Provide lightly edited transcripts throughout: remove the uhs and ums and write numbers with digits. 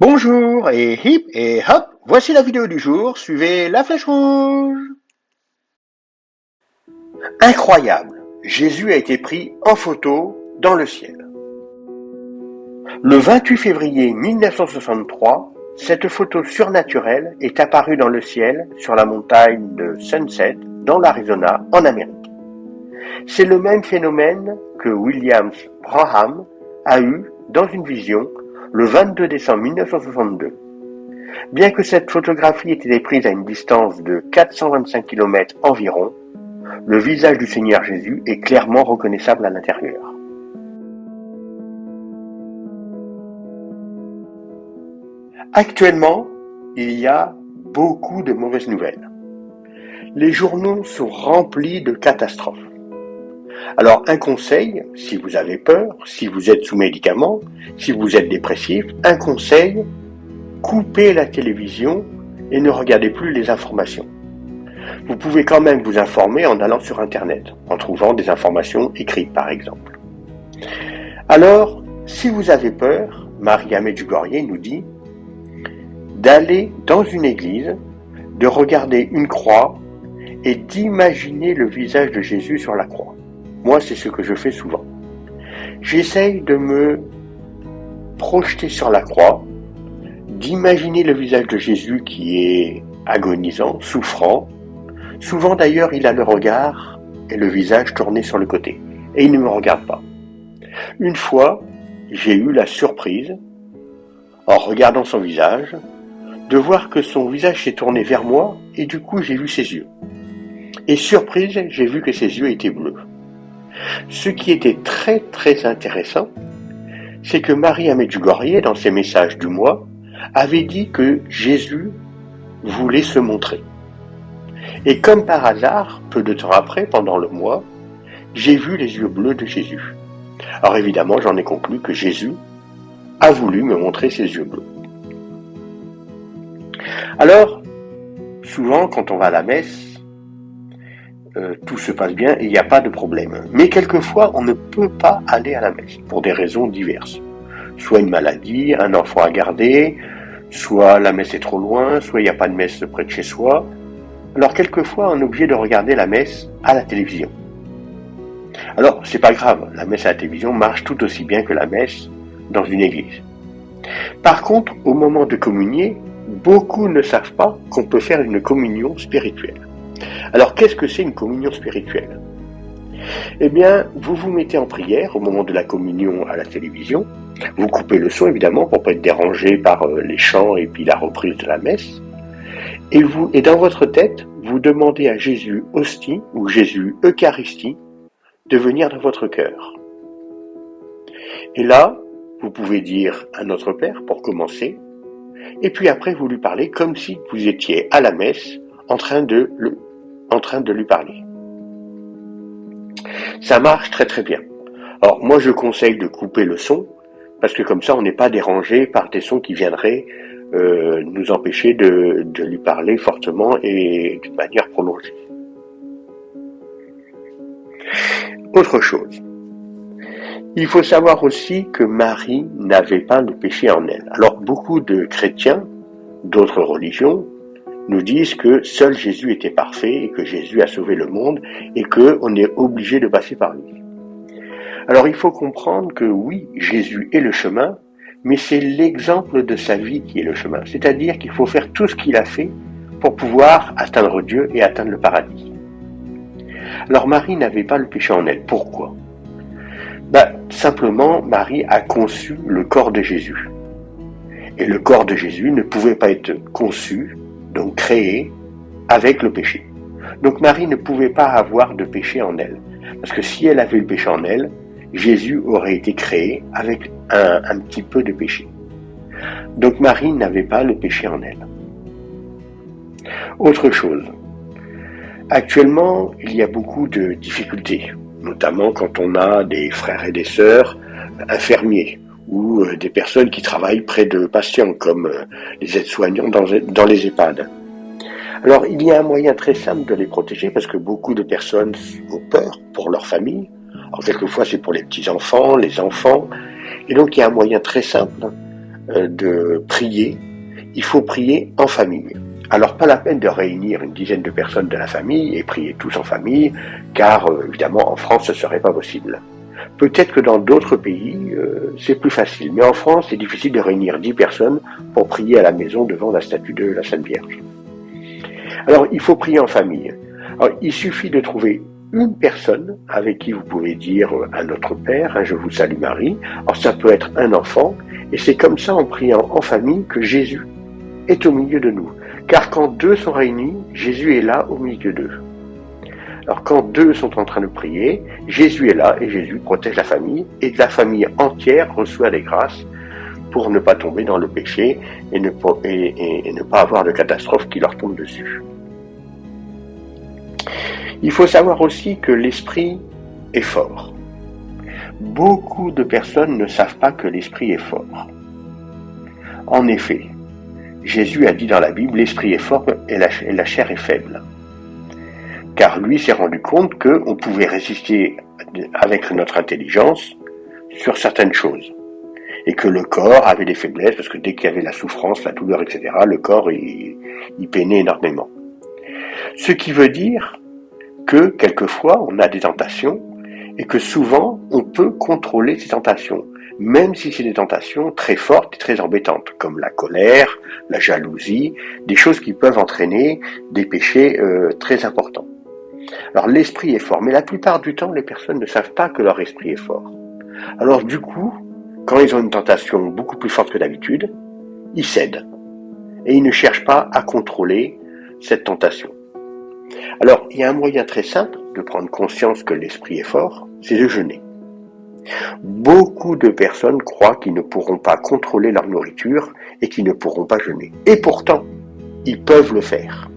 Bonjour et hip et hop, voici la vidéo du jour, suivez la flèche rouge. Incroyable, Jésus a été pris en photo dans le ciel. Le 28 février 1963, cette photo surnaturelle est apparue dans le ciel sur la montagne de Sunset, dans l'Arizona, en Amérique. C'est le même phénomène que William Branham a eu dans une vision le 22 décembre 1962. Bien que cette photographie ait été prise à une distance de 425 km environ, le visage du Seigneur Jésus est clairement reconnaissable à l'intérieur. Actuellement, il y a beaucoup de mauvaises nouvelles. Les journaux sont remplis de catastrophes. Alors un conseil, si vous avez peur, si vous êtes sous médicaments, si vous êtes dépressif, un conseil, coupez la télévision et ne regardez plus les informations. Vous pouvez quand même vous informer en allant sur Internet, en trouvant des informations écrites par exemple. Alors, si vous avez peur, Maria Medjugorje nous dit d'aller dans une église, de regarder une croix et d'imaginer le visage de Jésus sur la croix. Moi, c'est ce que je fais souvent. J'essaye de me projeter sur la croix, d'imaginer le visage de Jésus qui est agonisant, souffrant. Souvent d'ailleurs, il a le regard et le visage tourné sur le côté, et il ne me regarde pas. Une fois, j'ai eu la surprise, en regardant son visage, de voir que son visage s'est tourné vers moi, et du coup j'ai vu ses yeux. Et surprise, j'ai vu que ses yeux étaient bleus. Ce qui était très très intéressant, c'est que Maria Medjugorje, dans ses messages du mois, avait dit que Jésus voulait se montrer. Et comme par hasard, peu de temps après, pendant le mois, j'ai vu les yeux bleus de Jésus. Alors évidemment, j'en ai conclu que Jésus a voulu me montrer ses yeux bleus. Alors, souvent, quand on va à la messe, tout se passe bien et il n'y a pas de problème. Mais quelquefois, on ne peut pas aller à la messe pour des raisons diverses. Soit une maladie, un enfant à garder, soit la messe est trop loin, soit il n'y a pas de messe près de chez soi. Alors quelquefois, on est obligé de regarder la messe à la télévision. Alors, c'est pas grave, la messe à la télévision marche tout aussi bien que la messe dans une église. Par contre, au moment de communier, beaucoup ne savent pas qu'on peut faire une communion spirituelle. Alors, qu'est-ce que c'est une communion spirituelle ? Eh bien, vous vous mettez en prière au moment de la communion à la télévision. Vous coupez le son, évidemment, pour ne pas être dérangé par les chants et puis la reprise de la messe. Et dans votre tête, vous demandez à Jésus Hostie ou Jésus Eucharistie de venir dans votre cœur. Et là, vous pouvez dire à notre Père pour commencer, et puis après vous lui parlez comme si vous étiez à la messe en train de lui parler. Ça marche très très bien. Alors moi je conseille de couper le son, parce que comme ça on n'est pas dérangé par des sons qui viendraient nous empêcher de lui parler fortement et d'une manière prolongée. Autre chose, il faut savoir aussi que Marie n'avait pas de péché en elle. Alors beaucoup de chrétiens, d'autres religions, nous disent que seul Jésus était parfait et que Jésus a sauvé le monde et qu'on est obligé de passer par lui. Alors il faut comprendre que oui, Jésus est le chemin, mais c'est l'exemple de sa vie qui est le chemin. C'est-à-dire qu'il faut faire tout ce qu'il a fait pour pouvoir atteindre Dieu et atteindre le paradis. Alors Marie n'avait pas le péché en elle. Pourquoi ? Simplement, Marie a conçu le corps de Jésus. Et le corps de Jésus ne pouvait pas être conçu, donc créé, avec le péché. Donc Marie ne pouvait pas avoir de péché en elle. Parce que si elle avait le péché en elle, Jésus aurait été créé avec un petit peu de péché. Donc Marie n'avait pas le péché en elle. Autre chose. Actuellement, il y a beaucoup de difficultés, notamment quand on a des frères et des sœurs infirmiers ou des personnes qui travaillent près de patients comme les aides-soignants dans les EHPAD. Alors il y a un moyen très simple de les protéger parce que beaucoup de personnes ont peur pour leur famille. Alors quelquefois c'est pour les petits-enfants, les enfants. Et donc il y a un moyen très simple de prier, il faut prier en famille. Alors pas la peine de réunir une dizaine de personnes de la famille et prier tous en famille, car évidemment en France ce serait pas possible. Peut-être que dans d'autres pays c'est plus facile, mais en France c'est difficile de réunir 10 personnes pour prier à la maison devant la statue de la Sainte Vierge. Alors il faut prier en famille. Alors, il suffit de trouver une personne avec qui vous pouvez dire à notre Père, je vous salue Marie. Alors ça peut être un enfant, et c'est comme ça en priant en famille que Jésus est au milieu de nous. Car quand deux sont réunis, Jésus est là au milieu d'eux. Alors quand deux sont en train de prier, Jésus est là et Jésus protège la famille, et la famille entière reçoit des grâces pour ne pas tomber dans le péché et ne pas avoir de catastrophe qui leur tombe dessus. Il faut savoir aussi que l'esprit est fort. Beaucoup de personnes ne savent pas que l'esprit est fort. En effet, Jésus a dit dans la Bible, l'esprit est fort et la chair est faible. Car lui s'est rendu compte qu'on pouvait résister avec notre intelligence sur certaines choses. Et que le corps avait des faiblesses, parce que dès qu'il y avait la souffrance, la douleur, etc., le corps il peinait énormément. Ce qui veut dire que quelquefois on a des tentations et que souvent on peut contrôler ces tentations, même si c'est des tentations très fortes et très embêtantes, comme la colère, la jalousie, des choses qui peuvent entraîner des péchés très importants. Alors l'esprit est fort, mais la plupart du temps les personnes ne savent pas que leur esprit est fort. Alors du coup, quand ils ont une tentation beaucoup plus forte que d'habitude, ils cèdent et ils ne cherchent pas à contrôler cette tentation. Alors, il y a un moyen très simple de prendre conscience que l'esprit est fort, c'est de jeûner. Beaucoup de personnes croient qu'ils ne pourront pas contrôler leur nourriture et qu'ils ne pourront pas jeûner. Et pourtant, ils peuvent le faire.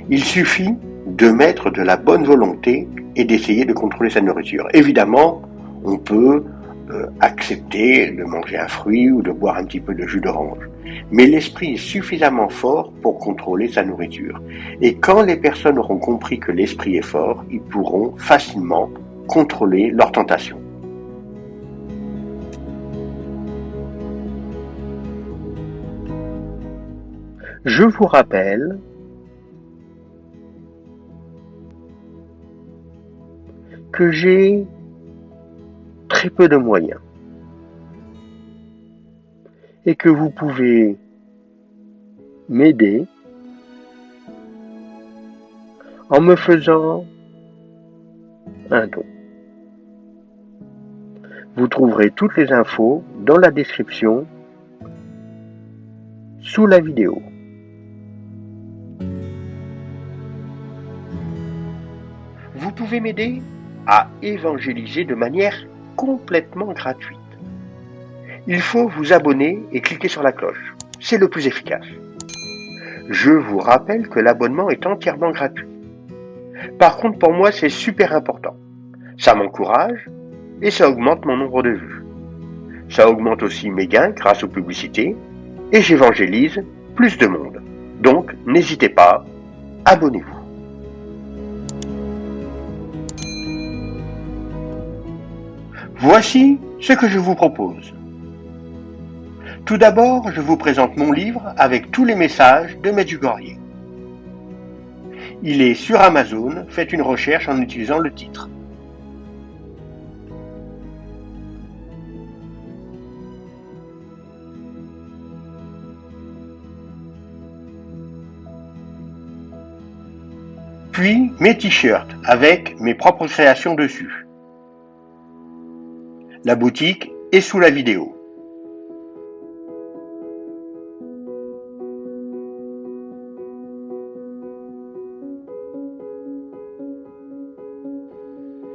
Il suffit de mettre de la bonne volonté et d'essayer de contrôler sa nourriture. Évidemment, on peut accepter de manger un fruit ou de boire un petit peu de jus d'orange. Mais l'esprit est suffisamment fort pour contrôler sa nourriture. Et quand les personnes auront compris que l'esprit est fort, ils pourront facilement contrôler leur tentation. Je vous rappelle que j'ai très peu de moyens et que vous pouvez m'aider en me faisant un don. Vous trouverez toutes les infos dans la description sous la vidéo. Vous pouvez m'aider à évangéliser de manière complètement gratuite. Il faut vous abonner et cliquer sur la cloche. C'est le plus efficace. Je vous rappelle que l'abonnement est entièrement gratuit. Par contre, pour moi, c'est super important. Ça m'encourage et ça augmente mon nombre de vues. Ça augmente aussi mes gains grâce aux publicités et j'évangélise plus de monde. Donc, n'hésitez pas, abonnez-vous. Voici ce que je vous propose. Tout d'abord, je vous présente mon livre avec tous les messages de Medjugorje. Il est sur Amazon, faites une recherche en utilisant le titre. Puis mes t-shirts avec mes propres créations dessus. La boutique est sous la vidéo.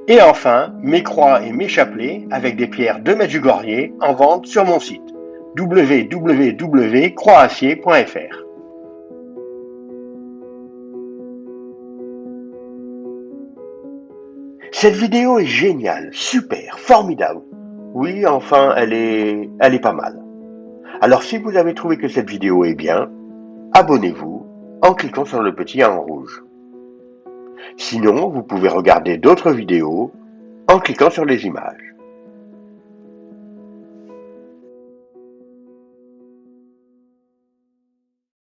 Et enfin, mes croix et mes chapelets avec des pierres de Medjugorje en vente sur mon site www.croixacier.fr. Cette vidéo est géniale, super, formidable. Oui, enfin, elle est pas mal. Alors si vous avez trouvé que cette vidéo est bien, abonnez-vous en cliquant sur le petit en rouge. Sinon, vous pouvez regarder d'autres vidéos en cliquant sur les images.